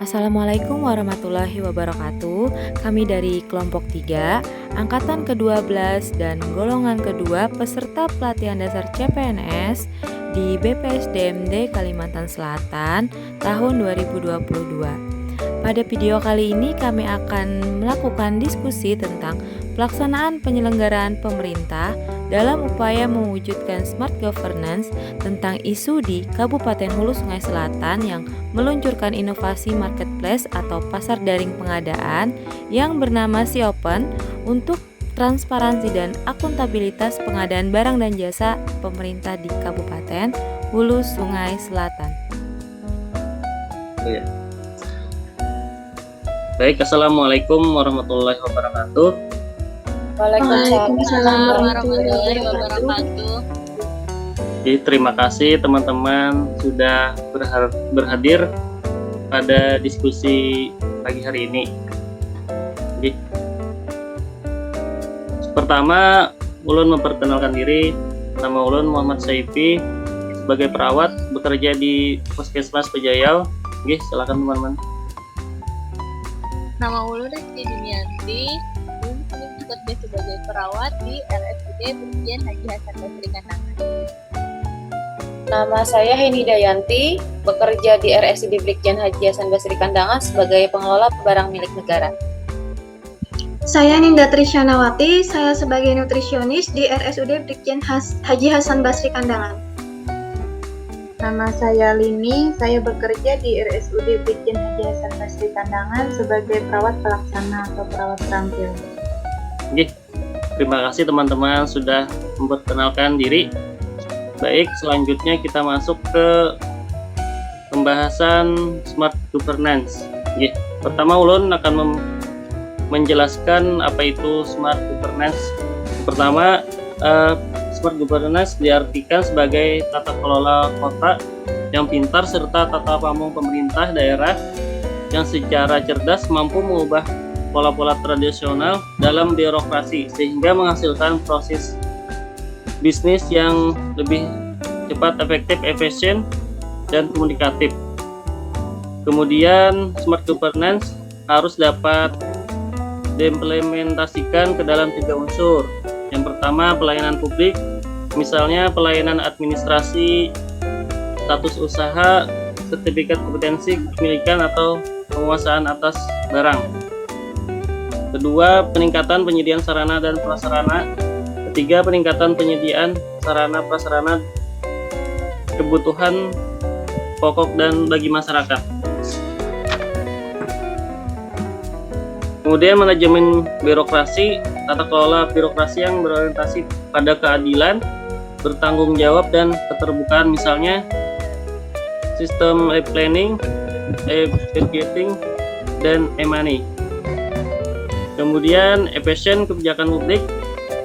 Assalamualaikum warahmatullahi wabarakatuh. Kami dari kelompok 3, angkatan ke-12 dan golongan kedua peserta pelatihan dasar CPNS di BPSDMD Kalimantan Selatan tahun 2022. Pada video kali ini kami akan melakukan diskusi tentang pelaksanaan penyelenggaraan pemerintah dalam upaya mewujudkan smart governance tentang isu di Kabupaten Hulu Sungai Selatan yang meluncurkan inovasi marketplace atau pasar daring pengadaan yang bernama SIOPEN untuk transparansi dan akuntabilitas pengadaan barang dan jasa pemerintah di Kabupaten Hulu Sungai Selatan. Baik, Assalamualaikum warahmatullahi wabarakatuh. Waalaikumsalam warahmatullahi wabarakatuh. Jadi, terima kasih teman-teman sudah berhadir pada diskusi pagi hari ini. Jadi, pertama, Ulun memperkenalkan diri. Nama Ulun Muhammad Saifi, sebagai perawat bekerja di Puskesmas Pejayau. Oke, silakan teman-teman. Nama Ulun Rizky Dunianti. Ulun bekerja sebagai perawat di RSUD Brigjen Haji Hasan Basri Kandangan. Nama saya Heni Dayanti, bekerja di RSUD Brigjen Haji Hasan Basri Kandangan sebagai pengelola barang milik negara. Saya Ninda Trisyanawati, saya sebagai nutrisionis di RSUD Brigjen Haji Hasan Basri Kandangan. Nama saya Lini, saya bekerja di RSUD Brigjen Haji Hasan Basri Kandangan sebagai perawat pelaksana atau perawat terampil. Oke, terima kasih teman-teman sudah memperkenalkan diri. Baik, selanjutnya kita masuk ke pembahasan smart governance. Oke, pertama Ulun akan menjelaskan apa itu smart governance. Pertama, smart governance diartikan sebagai tata kelola kota yang pintar serta tata pamong pemerintah daerah yang secara cerdas mampu mengubah pola-pola tradisional dalam birokrasi sehingga menghasilkan proses bisnis yang lebih cepat, efektif, efisien, dan komunikatif. Kemudian smart governance harus dapat diimplementasikan ke dalam 3 unsur. Yang pertama, pelayanan publik, misalnya pelayanan administrasi, status usaha, sertifikat kompetensi kepemilikan atau penguasaan atas barang. Kedua, peningkatan penyediaan sarana dan prasarana. Ketiga, peningkatan penyediaan sarana prasarana kebutuhan pokok dan bagi masyarakat. Kemudian manajemen birokrasi, tata kelola birokrasi yang berorientasi pada keadilan, bertanggung jawab dan keterbukaan, misalnya sistem e-planning, e-budgeting, dan e-money. Kemudian efisien kebijakan publik,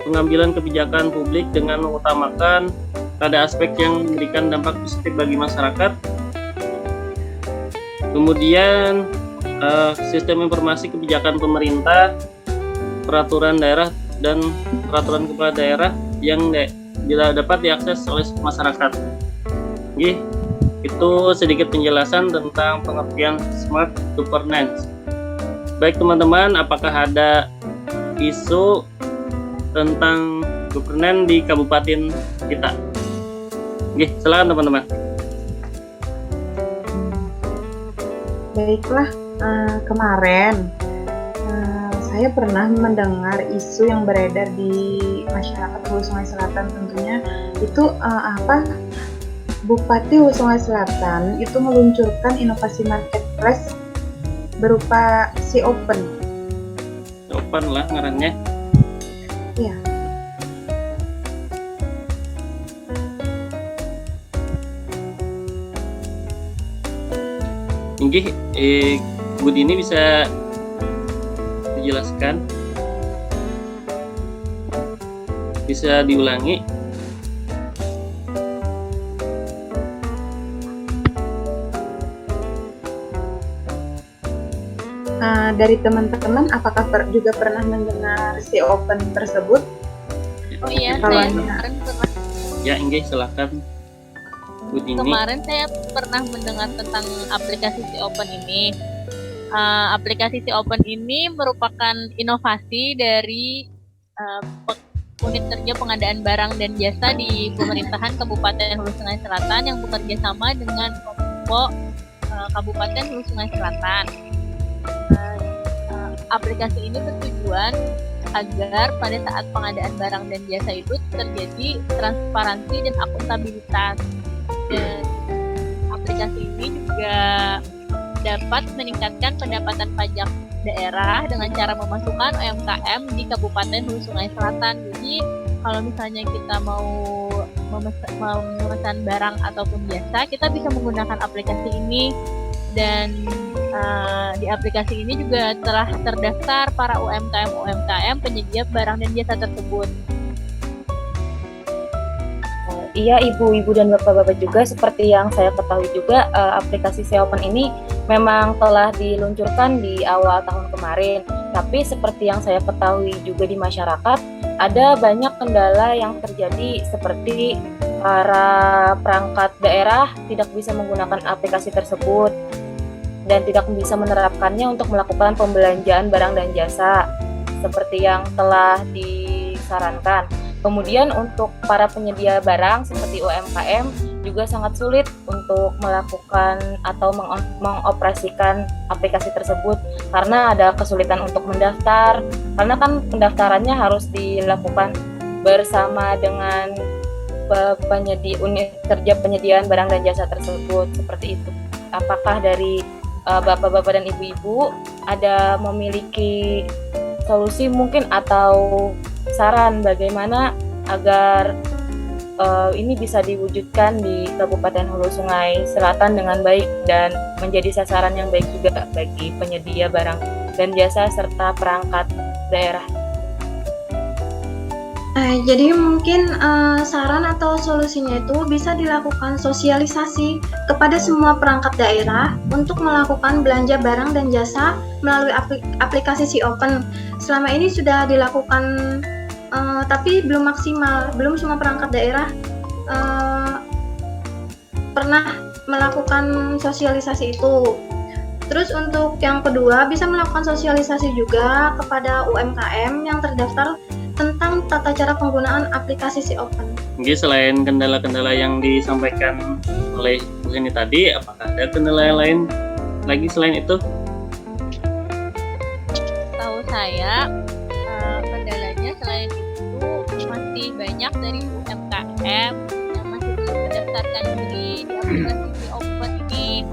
pengambilan kebijakan publik dengan mengutamakan pada aspek yang memberikan dampak positif bagi masyarakat. Kemudian sistem informasi kebijakan pemerintah, peraturan daerah dan peraturan kepala daerah yang dapat diakses oleh masyarakat. Oke, itu sedikit penjelasan tentang pengertian smart governance. Baik teman-teman, apakah ada isu tentang governance di kabupaten kita? Oke, silakan teman-teman. Baiklah, kemarin saya pernah mendengar isu yang beredar di masyarakat Hulu Sungai Selatan, tentunya itu Bupati Hulu Sungai Selatan itu meluncurkan inovasi marketplace berupa SIOPEN. SIOPEN lah ngarannya. Iya. Inggih, Bu Dini bisa dijelaskan? Bisa diulangi? Dari teman-teman, apakah juga pernah mendengar SIOPEN tersebut? Oh iya, saya kemarin pernah. Ya, Inggih, silakan. Bu Dini. Kemarin saya pernah mendengar tentang aplikasi SIOPEN ini. aplikasi Si Open ini merupakan inovasi dari unit kerja pengadaan barang dan jasa di pemerintahan Kabupaten Hulu Sungai Selatan yang bekerja sama dengan Kominfo Kabupaten Hulu Sungai Selatan. Aplikasi ini bertujuan agar pada saat pengadaan barang dan jasa itu terjadi transparansi dan akuntabilitas. Dan aplikasi ini juga dapat meningkatkan pendapatan pajak daerah dengan cara memasukkan UMKM di Kabupaten Hulu Sungai Selatan. Jadi kalau misalnya kita mau memesan barang ataupun jasa, kita bisa menggunakan aplikasi ini. Dan di aplikasi ini juga telah terdaftar para UMKM penyedia barang dan jasa tersebut. Iya, ibu-ibu dan bapak-bapak juga, seperti yang saya ketahui juga, aplikasi Si Open ini memang telah diluncurkan di awal tahun kemarin. Tapi seperti yang saya ketahui juga di masyarakat, ada banyak kendala yang terjadi seperti para perangkat daerah tidak bisa menggunakan aplikasi tersebut dan tidak bisa menerapkannya untuk melakukan pembelanjaan barang dan jasa seperti yang telah disarankan. Kemudian untuk para penyedia barang seperti UMKM juga sangat sulit untuk melakukan atau mengoperasikan aplikasi tersebut karena ada kesulitan untuk mendaftar, karena kan pendaftarannya harus dilakukan bersama dengan unit kerja penyediaan barang dan jasa tersebut, seperti itu. Apakah dari bapak-bapak dan ibu-ibu ada memiliki solusi mungkin atau saran bagaimana agar ini bisa diwujudkan di Kabupaten Hulu Sungai Selatan dengan baik dan menjadi sasaran yang baik juga bagi penyedia barang dan jasa serta perangkat daerah? Jadi mungkin saran atau solusinya itu bisa dilakukan sosialisasi kepada semua perangkat daerah untuk melakukan belanja barang dan jasa melalui aplikasi Si Open. Selama ini sudah dilakukan tapi belum maksimal, belum semua perangkat daerah pernah melakukan sosialisasi itu. Terus untuk yang kedua, bisa melakukan sosialisasi juga kepada UMKM yang terdaftar tentang tata cara penggunaan aplikasi Si Open. Oke, selain kendala-kendala yang disampaikan oleh Bu Heni tadi, apakah ada kendala yang lain lagi selain itu? Tahu saya, kendalanya selain itu masih banyak dari UMKM yang masih belum mendaftarkan diri di aplikasi Si Open ini.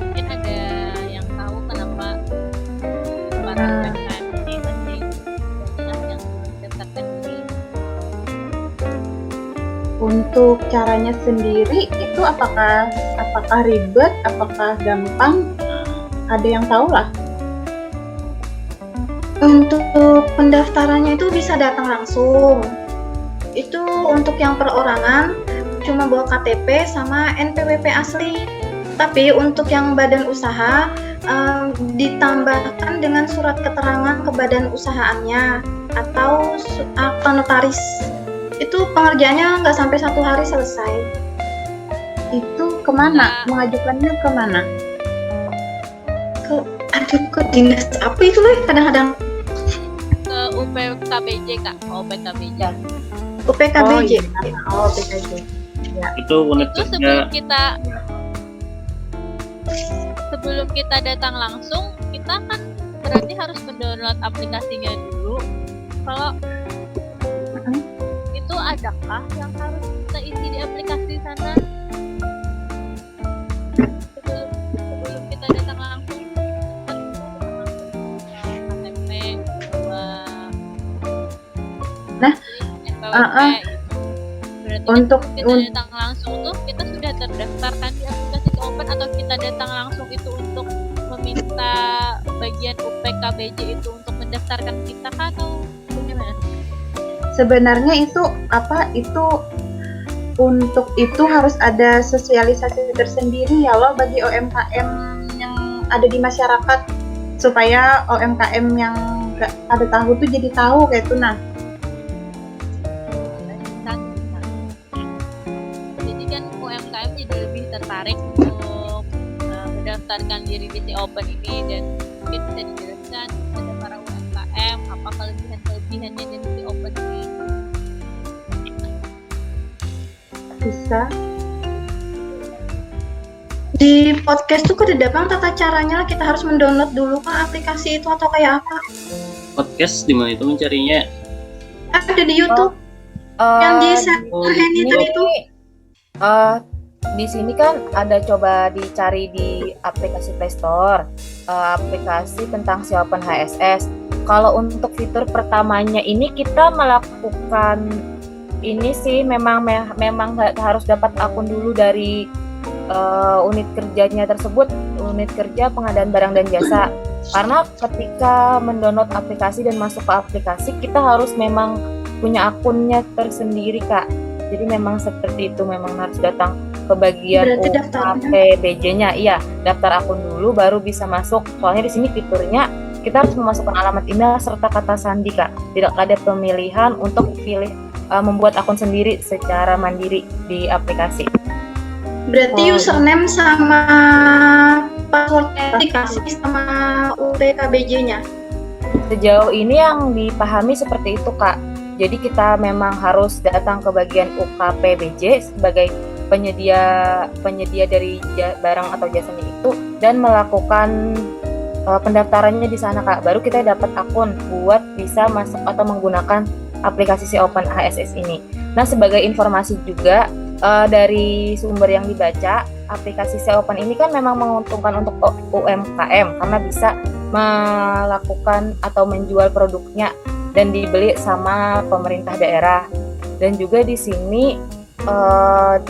Mungkin ada yang tahu kenapa para UMKM ini masih banyak yang mendaftarkan diri. Untuk caranya sendiri itu apakah ribet, apakah gampang? Ada yang tahu lah. Untuk pendaftarannya itu bisa datang langsung. Itu untuk yang perorangan cuma bawa KTP sama NPWP asli. Tapi untuk yang badan usaha ditambahkan dengan surat keterangan kebadan usahaannya atau akta notaris. Itu pengerjaannya nggak sampai 1 hari selesai. Itu kemana? Mengajukannya kemana? Ke dinas apa itu loh kadang-kadang Ke UPKBJ Kak, UPKBJ. UPKBJ. Oh, PKJ. Ya. Itu unit Itu kerja. sebelum kita datang langsung, kita kan berarti harus mendownload aplikasinya dulu. Kalau itu adakah yang harus kita isi di aplikasi sana sebelum kita datang langsung? KTP, Nah, NPWP, berarti untuk kita datang langsung tuh kita sudah terdaftar kan di aplikasi Si Open, atau kita datang langsung itu untuk meminta bagian UPKBJ itu untuk mendaftarkan kita kah, atau bagaimana? sebenarnya itu untuk itu harus ada sosialisasi tersendiri ya loh bagi UMKM yang ada di masyarakat, supaya UMKM yang nggak pada tahu tuh jadi tahu kayak itu. Nah, Jadi kan UMKM jadi lebih tertarik untuk mendaftarkan diri di si Open ini, dan mungkin bisa dijelaskan kepada para UMKM apa kelebihan-kelebihannya dari si Open ini. Bisa. Di podcast tuh kedepan tata caranya kita harus mendownload dulu kan aplikasi itu atau kayak apa? Podcast di mana itu mencarinya? Ada di YouTube yang di share Henny tadi itu. Di sini kan ada coba dicari di aplikasi Play Store, aplikasi tentang si Open HSS. Kalau untuk fitur pertamanya ini kita melakukan ini sih memang harus dapat akun dulu dari unit kerjanya tersebut, unit kerja pengadaan barang dan jasa. Karena ketika mendownload aplikasi dan masuk ke aplikasi, kita harus memang punya akunnya tersendiri, Kak. Jadi memang seperti itu, memang harus datang ke bagian Berarti daftarnya? UKPBJ-nya. Iya, daftar akun dulu baru bisa masuk. Soalnya di sini fiturnya kita harus memasukkan alamat email serta kata sandi, Kak. Tidak ada pemilihan untuk membuat akun sendiri secara mandiri di aplikasi. Berarti username sama passwordnya dikasih sama UPKBJ-nya. Sejauh ini yang dipahami seperti itu, Kak. Jadi kita memang harus datang ke bagian UKPBJ sebagai penyedia dari barang atau jasanya itu dan melakukan pendaftarannya di sana, Kak. Baru kita dapat akun buat bisa masuk atau menggunakan aplikasi si Open HSS ini. Nah, sebagai informasi juga dari sumber yang dibaca, aplikasi si Open ini kan memang menguntungkan untuk UMKM karena bisa melakukan atau menjual produknya dan dibeli sama pemerintah daerah. Dan juga di sini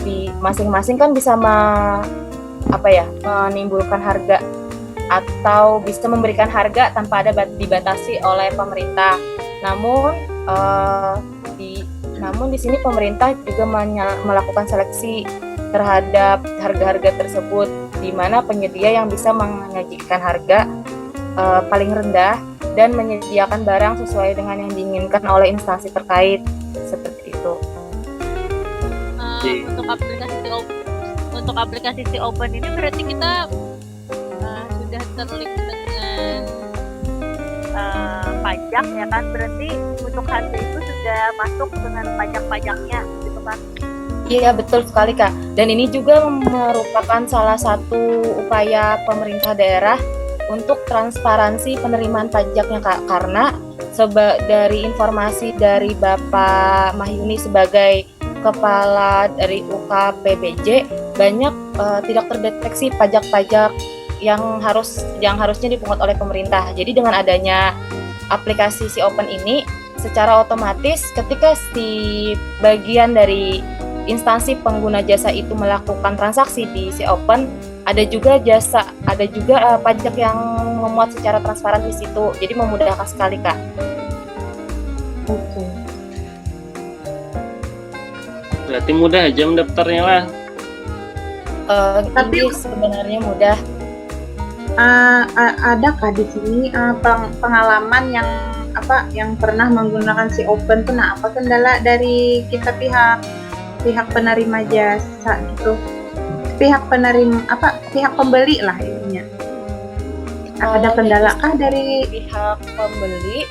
di masing-masing kan bisa menimbulkan harga atau bisa memberikan harga tanpa ada dibatasi oleh pemerintah. Namun di sini pemerintah juga melakukan seleksi terhadap harga-harga tersebut, di mana penyedia yang bisa menyajikan harga paling rendah dan menyediakan barang sesuai dengan yang diinginkan oleh instansi terkait, seperti itu. Untuk aplikasi si Open ini berarti kita sudah terlink dengan pajak ya kan, berarti untuk harga itu sudah masuk dengan pajak-pajaknya gitu kan? Iya, betul sekali, Kak. Dan ini juga merupakan salah satu upaya pemerintah daerah untuk transparansi penerimaan pajaknya, Kak. Karena dari informasi dari Bapak Mahyuni sebagai kepala dari UKPBJ, banyak tidak terdeteksi pajak-pajak yang harusnya dipungut oleh pemerintah. Jadi dengan adanya aplikasi si Open ini, secara otomatis ketika si bagian dari instansi pengguna jasa itu melakukan transaksi di si Open, ada juga pajak yang memuat secara transparan di situ. Jadi memudahkan sekali, Kak. Oke. Berarti mudah aja mendaftarnya lah. Tapi- Ini sebenarnya mudah. Adakah di sini pengalaman yang pernah menggunakan si Open tuh, nah apa kendala dari kita pihak penerima jasa gitu, pihak pembeli lah intinya. Ada kendala kah dari pihak pembeli?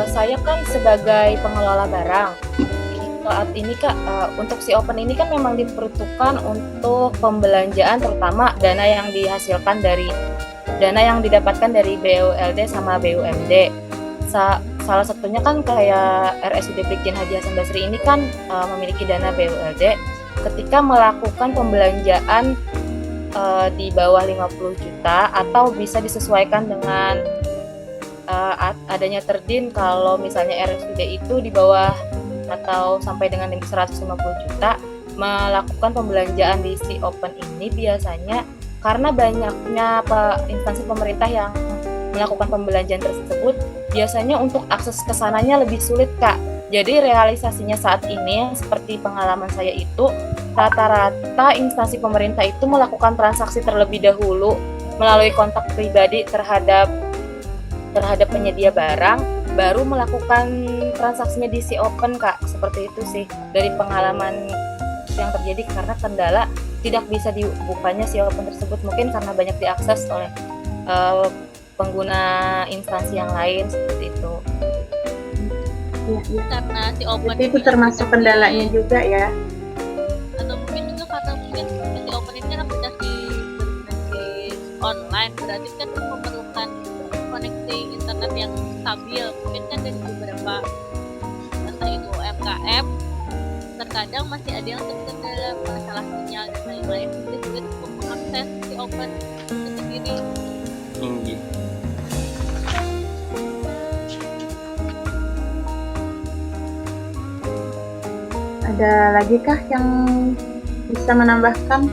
Saya kan sebagai pengelola barang saat ini, Kak, untuk si Open ini kan memang diperuntukkan untuk pembelanjaan, terutama dana yang didapatkan dari BULD sama BUMD. Salah satunya kan kayak RSUD Brigjen Haji Hasan Basri ini kan memiliki dana BULD. Ketika melakukan pembelanjaan di bawah 50 juta atau bisa disesuaikan dengan adanya terdin, kalau misalnya RSUD itu di bawah atau sampai dengan 150 juta, melakukan pembelanjaan di si Open ini biasanya karena banyaknya instansi pemerintah yang melakukan pembelanjaan tersebut, biasanya untuk akses ke sananya lebih sulit, Kak. Jadi realisasinya saat ini seperti pengalaman saya itu, rata-rata instansi pemerintah itu melakukan transaksi terlebih dahulu melalui kontak pribadi terhadap penyedia barang, baru melakukan transaksinya di si Open, Kak. Seperti itu sih dari pengalaman yang terjadi, karena kendala tidak bisa dibukanya si open tersebut, mungkin karena banyak diakses oleh pengguna instansi yang lain seperti itu. Iya. Karena si open Jadi itu ini termasuk aplikasi- kendalanya juga ya. atau mungkin juga karena mungkin si open ini kan aplikasi berbasis online, berarti kan memerlukan koneksi internet yang stabil. Mungkin kan dari beberapa entah itu UMKM terkadang masih ada yang terkendala masalah sinyal dan lain-lain, jadi sulit untuk mengakses si open itu sendiri. Nggih. Ada lagi kah yang bisa menambahkan?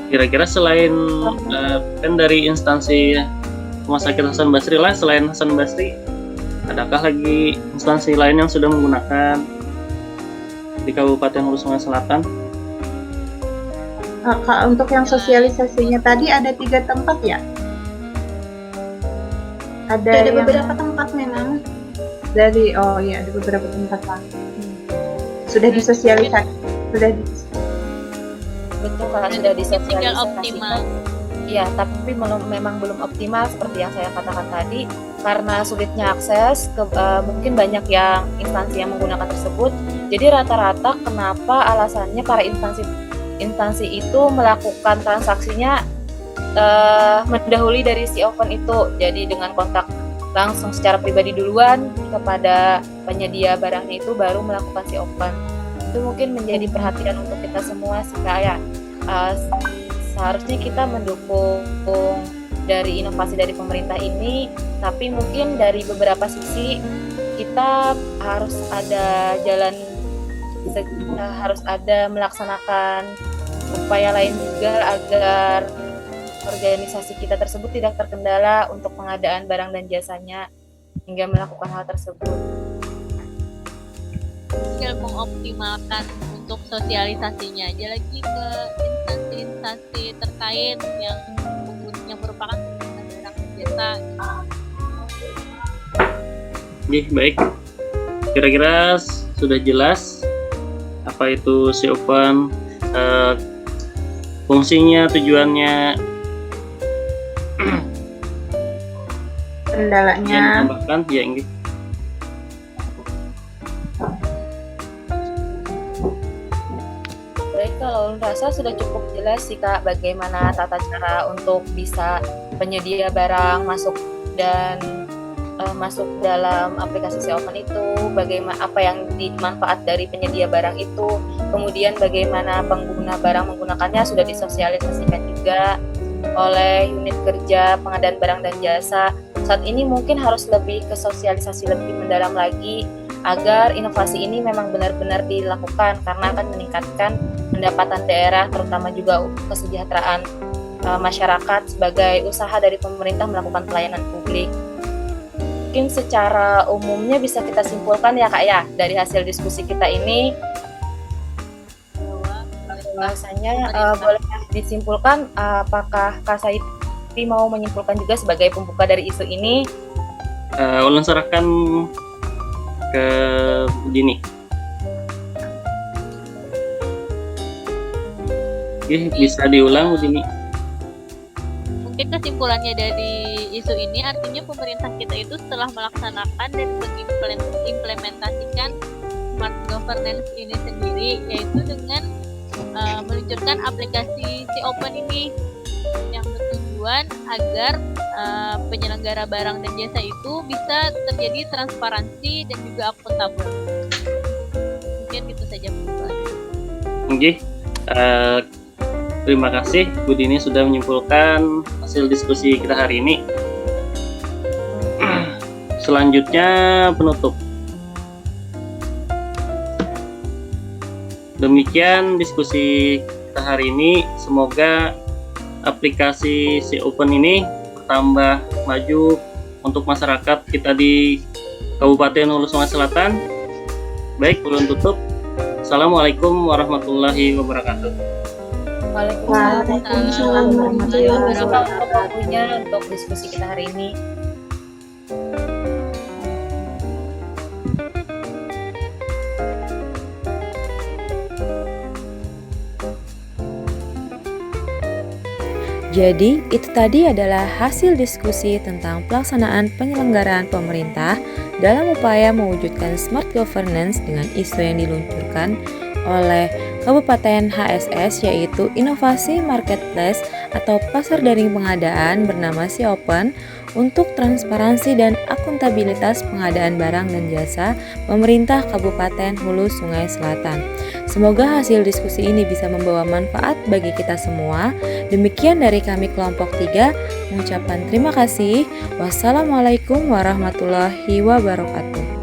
Kira-kira selain kan dari instansi Rumah Sakit Hasan Basri lah, selain Hasan Basri, adakah lagi instansi lain yang sudah menggunakan di Kabupaten Hulu Sungai Selatan? Kak, untuk yang sosialisasinya tadi ada 3 tempat ya? Ada Ada yang beberapa tempat memang. dari ada beberapa tempat lah. Sudah disosialisasi, Betul Kak, sudah Tinggal disosialisasikan. optimal. Iya, tapi memang belum optimal seperti yang saya katakan tadi, karena sulitnya akses, mungkin banyak yang instansi yang menggunakan tersebut. Jadi rata-rata kenapa alasannya para instansi itu melakukan transaksinya mendahului dari si open itu. Jadi dengan kontak langsung secara pribadi duluan kepada penyedia barangnya itu baru melakukan si open. Itu mungkin menjadi perhatian untuk kita semua sih Kak ya. Seharusnya kita mendukung dari inovasi dari pemerintah ini, tapi mungkin dari beberapa sisi kita harus ada harus ada melaksanakan upaya lain juga agar organisasi kita tersebut tidak terkendala untuk pengadaan barang dan jasanya hingga melakukan hal tersebut. Tinggal mengoptimalkan untuk sosialisasinya aja lagi ke instansi terkait yang merupakan pengguna barang dan jasa. Nggih, baik. Kira-kira sudah jelas apa itu si open, fungsinya, tujuannya, kendalanya. yang ditambahkan, ya nggih. Baik, kalau rasa sudah cukup jelas sih Kak bagaimana tata cara untuk bisa penyedia barang masuk dan masuk dalam aplikasi si open itu, bagaimana apa yang dimanfaat dari penyedia barang itu, kemudian bagaimana pengguna barang menggunakannya sudah disosialisasikan juga oleh unit kerja pengadaan barang dan jasa. Saat ini mungkin harus lebih ke sosialisasi lebih mendalam lagi agar inovasi ini memang benar-benar dilakukan karena akan meningkatkan pendapatan daerah, terutama juga kesejahteraan masyarakat sebagai usaha dari pemerintah melakukan pelayanan publik. Mungkin secara umumnya bisa kita simpulkan ya Kak ya, dari hasil diskusi kita ini bahwasanya boleh disimpulkan, apakah Kak Saiti mau menyimpulkan juga sebagai pembuka dari isu ini? Ulun serahkan ke Dini. Oke, bisa diulang Bu Dini. Mungkin kesimpulannya dari isu ini artinya pemerintah kita itu setelah melaksanakan dan mengimplementasikan smart governance ini sendiri, yaitu dengan meluncurkan aplikasi si open ini yang bertujuan agar penyelenggara barang dan jasa itu bisa terjadi transparansi dan juga akuntabel. Mungkin itu saja pembukaan. Oke, terima kasih Bu Dini sudah menyimpulkan hasil diskusi kita hari ini. Selanjutnya penutup. Demikian diskusi kita hari ini. Semoga aplikasi si open ini bertambah maju untuk masyarakat kita di Kabupaten Hulu Sungai Selatan. Baik, ulun tutup. Assalamualaikum warahmatullahi wabarakatuh. Waalaikumsalam warahmatullahi wabarakatuh. Waktunya untuk diskusi kita hari ini. Jadi, itu tadi adalah hasil diskusi tentang pelaksanaan penyelenggaraan pemerintah dalam upaya mewujudkan smart governance dengan isu yang diluncurkan oleh Kabupaten HSS, yaitu inovasi marketplace atau pasar daring pengadaan bernama Siopen untuk transparansi dan akuntabilitas pengadaan barang dan jasa pemerintah Kabupaten Hulu Sungai Selatan. Semoga hasil diskusi ini bisa membawa manfaat bagi kita semua. Demikian dari kami kelompok 3, mengucapkan terima kasih. Wassalamualaikum warahmatullahi wabarakatuh.